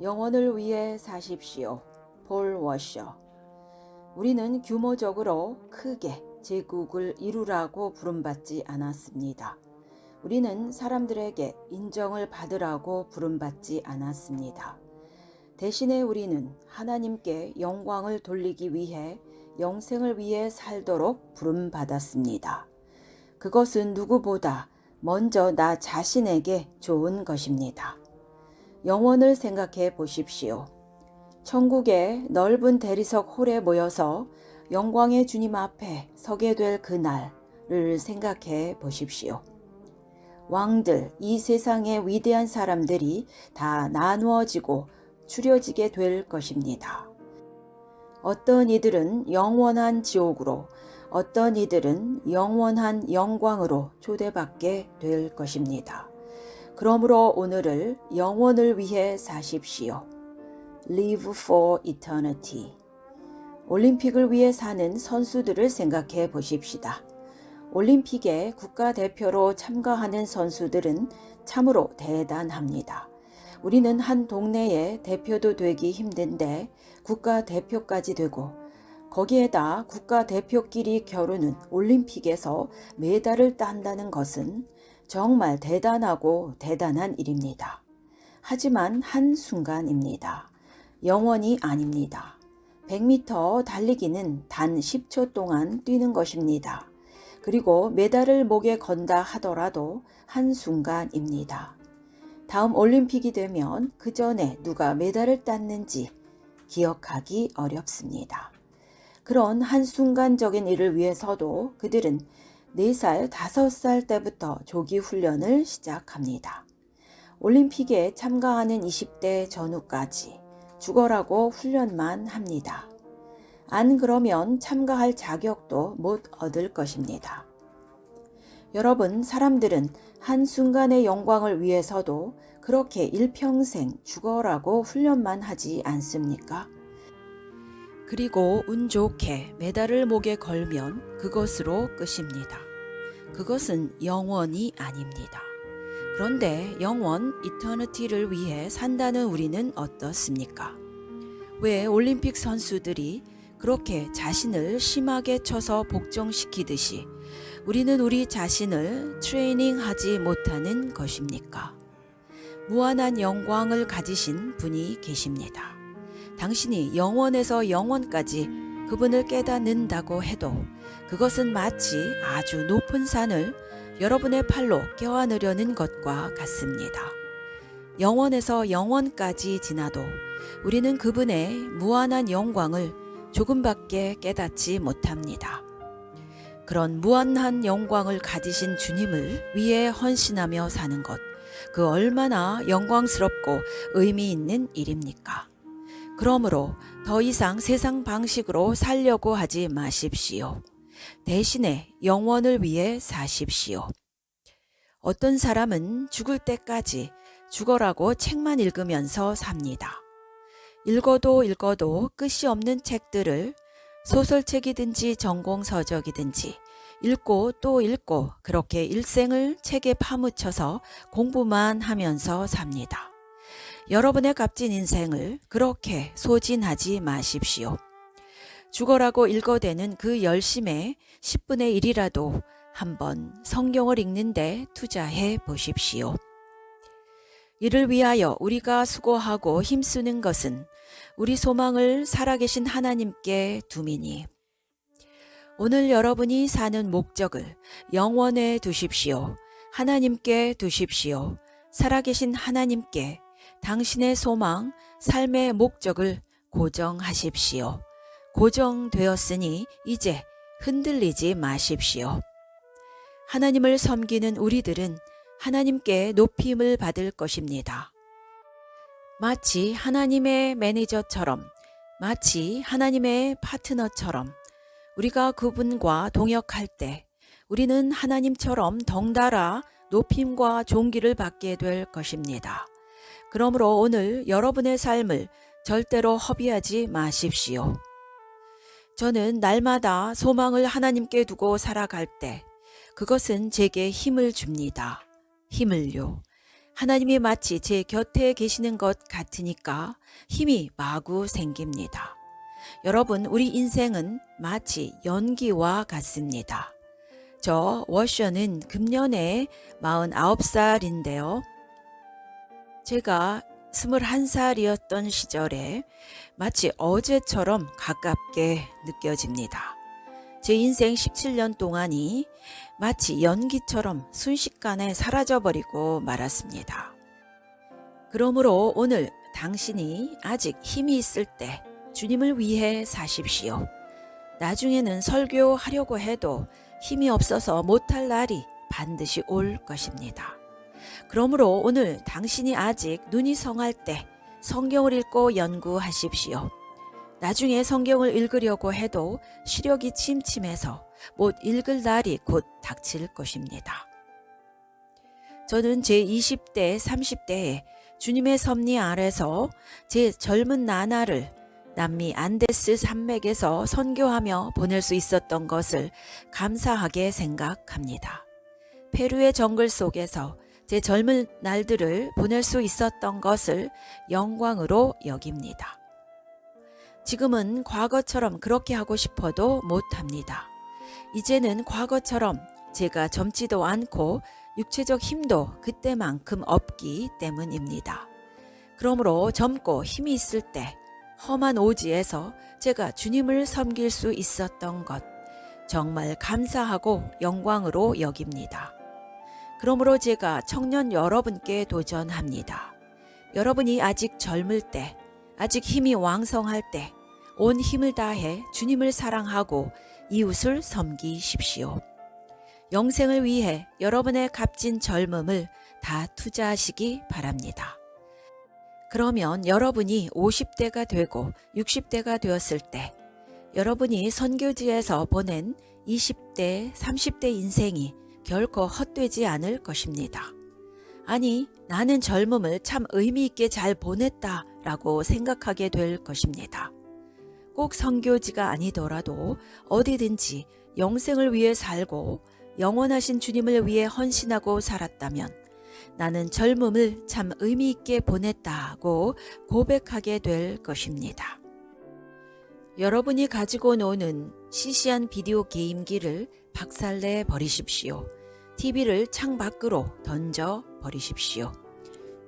영혼을 위해 사십시오. 폴 워셔. 우리는 규모적으로 크게 제국을 이루라고 부름받지 않았습니다. 우리는 사람들에게 인정을 받으라고 부름받지 않았습니다. 대신에 우리는 하나님께 영광을 돌리기 위해 영생을 위해 살도록 부름받았습니다. 그것은 누구보다 먼저 나 자신에게 좋은 것입니다. 영혼을 생각해 보십시오. 천국의 넓은 대리석 홀에 모여서 영광의 주님 앞에 서게 될 그날을 생각해 보십시오. 왕들, 이 세상의 위대한 사람들이 다 나누어지고 추려지게 될 것입니다. 어떤 이들은 영원한 지옥으로, 어떤 이들은 영원한 영광으로 초대받게 될 것입니다. 그러므로 오늘을 영원을 위해 사십시오. Live for eternity. 올림픽을 위해 사는 선수들을 생각해 보십시다. 올림픽에 국가대표로 참가하는 선수들은 참으로 대단합니다. 우리는 한 동네의 대표도 되기 힘든데 국가대표까지 되고 거기에다 국가대표끼리 겨루는 올림픽에서 메달을 딴다는 것은 정말 대단하고 대단한 일입니다. 하지만 한순간입니다. 영원이 아닙니다. 100m 달리기는 단 10초 동안 뛰는 것입니다. 그리고 메달을 목에 건다 하더라도 한순간입니다. 다음 올림픽이 되면 그 전에 누가 메달을 땄는지 기억하기 어렵습니다. 그런 한순간적인 일을 위해서도 그들은 4살, 5살 때부터 조기 훈련을 시작합니다. 올림픽에 참가하는 20대 전후까지 죽어라고 훈련만 합니다. 안 그러면 참가할 자격도 못 얻을 것입니다. 여러분, 사람들은 한순간의 영광을 위해서도 그렇게 일평생 죽어라고 훈련만 하지 않습니까? 그리고 운 좋게 메달을 목에 걸면 그것으로 끝입니다. 그것은 영원이 아닙니다. 그런데 영원, 이터니티를 위해 산다는 우리는 어떻습니까? 왜 올림픽 선수들이 그렇게 자신을 심하게 쳐서 복종시키듯이 우리는 우리 자신을 트레이닝하지 못하는 것입니까? 무한한 영광을 가지신 분이 계십니다. 당신이 영원에서 영원까지 그분을 깨닫는다고 해도 그것은 마치 아주 높은 산을 여러분의 팔로 껴안으려는 것과 같습니다. 영원에서 영원까지 지나도 우리는 그분의 무한한 영광을 조금밖에 깨닫지 못합니다. 그런 무한한 영광을 가지신 주님을 위해 헌신하며 사는 것, 그 얼마나 영광스럽고 의미 있는 일입니까? 그러므로 더 이상 세상 방식으로 살려고 하지 마십시오. 대신에 영원을 위해 사십시오. 어떤 사람은 죽을 때까지 죽어라고 책만 읽으면서 삽니다. 읽어도 읽어도 끝이 없는 책들을 소설책이든지 전공서적이든지 읽고 또 읽고 그렇게 일생을 책에 파묻혀서 공부만 하면서 삽니다. 여러분의 값진 인생을 그렇게 소진하지 마십시오. 죽어라고 읽어대는 그 열심의 10분의 1이라도 한번 성경을 읽는데 투자해 보십시오. 이를 위하여 우리가 수고하고 힘쓰는 것은 우리 소망을 살아계신 하나님께 둠이니 오늘 여러분이 사는 목적을 영원에 두십시오. 하나님께 두십시오. 살아계신 하나님께 당신의 소망, 삶의 목적을 고정하십시오. 고정되었으니 이제 흔들리지 마십시오. 하나님을 섬기는 우리들은 하나님께 높임을 받을 것입니다. 마치 하나님의 매니저처럼, 마치 하나님의 파트너처럼 우리가 그분과 동역할 때 우리는 하나님처럼 덩달아 높임과 존귀를 받게 될 것입니다. 그러므로 오늘 여러분의 삶을 절대로 허비하지 마십시오. 저는 날마다 소망을 하나님께 두고 살아갈 때 그것은 제게 힘을 줍니다. 힘을요. 하나님이 마치 제 곁에 계시는 것 같으니까 힘이 마구 생깁니다. 여러분, 우리 인생은 마치 연기와 같습니다. 저 워셔는 금년에 49살인데요. 제가 21살이었던 시절에 마치 어제처럼 가깝게 느껴집니다. 제 인생 17년 동안이 마치 연기처럼 순식간에 사라져버리고 말았습니다. 그러므로 오늘 당신이 아직 힘이 있을 때 주님을 위해 사십시오. 나중에는 설교하려고 해도 힘이 없어서 못할 날이 반드시 올 것입니다. 그러므로 오늘 당신이 아직 눈이 성할 때 성경을 읽고 연구하십시오. 나중에 성경을 읽으려고 해도 시력이 침침해서 못 읽을 날이 곧 닥칠 것입니다. 저는 제 20대, 30대에 주님의 섭리 아래서 제 젊은 나날을 남미 안데스 산맥에서 선교하며 보낼 수 있었던 것을 감사하게 생각합니다. 페루의 정글 속에서 제 젊은 날들을 보낼 수 있었던 것을 영광으로 여깁니다. 지금은 과거처럼 그렇게 하고 싶어도 못합니다. 이제는 과거처럼 제가 젊지도 않고 육체적 힘도 그때만큼 없기 때문입니다. 그러므로 젊고 힘이 있을 때 험한 오지에서 제가 주님을 섬길 수 있었던 것 정말 감사하고 영광으로 여깁니다. 그러므로 제가 청년 여러분께 도전합니다. 여러분이 아직 젊을 때, 아직 힘이 왕성할 때 온 힘을 다해 주님을 사랑하고 이웃을 섬기십시오. 영생을 위해 여러분의 값진 젊음을 다 투자하시기 바랍니다. 그러면 여러분이 50대가 되고 60대가 되었을 때 여러분이 선교지에서 보낸 20대, 30대 인생이 결코 헛되지 않을 것입니다. 아니, 나는 젊음을 참 의미 있게 잘 보냈다라고 생각하게 될 것입니다. 꼭 선교지가 아니더라도 어디든지 영생을 위해 살고 영원하신 주님을 위해 헌신하고 살았다면 나는 젊음을 참 의미 있게 보냈다고 고백하게 될 것입니다. 여러분이 가지고 노는 시시한 비디오 게임기를 박살내 버리십시오. TV를 창 밖으로 던져 버리십시오.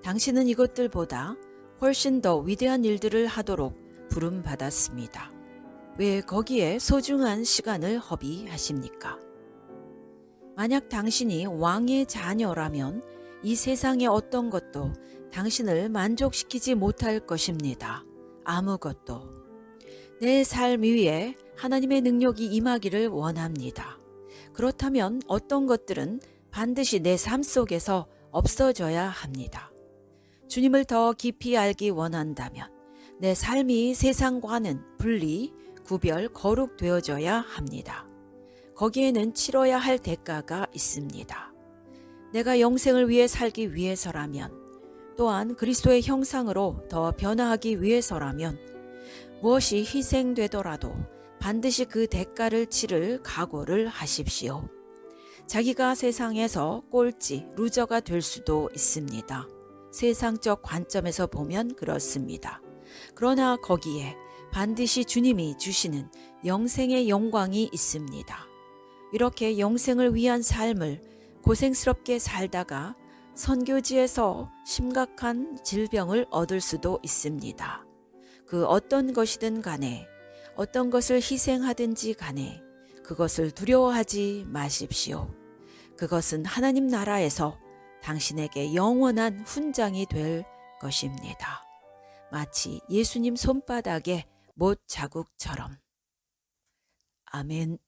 당신은 이것들보다 훨씬 더 위대한 일들을 하도록 부름받았습니다. 왜 거기에 소중한 시간을 허비하십니까? 만약 당신이 왕의 자녀라면 이 세상의 어떤 것도 당신을 만족시키지 못할 것입니다. 아무것도. 내 삶 위에 하나님의 능력이 임하기를 원합니다. 그렇다면 어떤 것들은 반드시 내 삶 속에서 없어져야 합니다. 주님을 더 깊이 알기 원한다면 내 삶이 세상과는 분리, 구별, 거룩되어져야 합니다. 거기에는 치러야 할 대가가 있습니다. 내가 영생을 위해 살기 위해서라면, 또한 그리스도의 형상으로 더 변화하기 위해서라면 무엇이 희생되더라도 반드시 그 대가를 치를 각오를 하십시오. 자기가 세상에서 꼴찌, 루저가 될 수도 있습니다. 세상적 관점에서 보면 그렇습니다. 그러나 거기에 반드시 주님이 주시는 영생의 영광이 있습니다. 이렇게 영생을 위한 삶을 고생스럽게 살다가 선교지에서 심각한 질병을 얻을 수도 있습니다. 그 어떤 것이든 간에, 어떤 것을 희생하든지 간에 그것을 두려워하지 마십시오. 그것은 하나님 나라에서 당신에게 영원한 훈장이 될 것입니다. 마치 예수님 손바닥에 못 자국처럼. 아멘.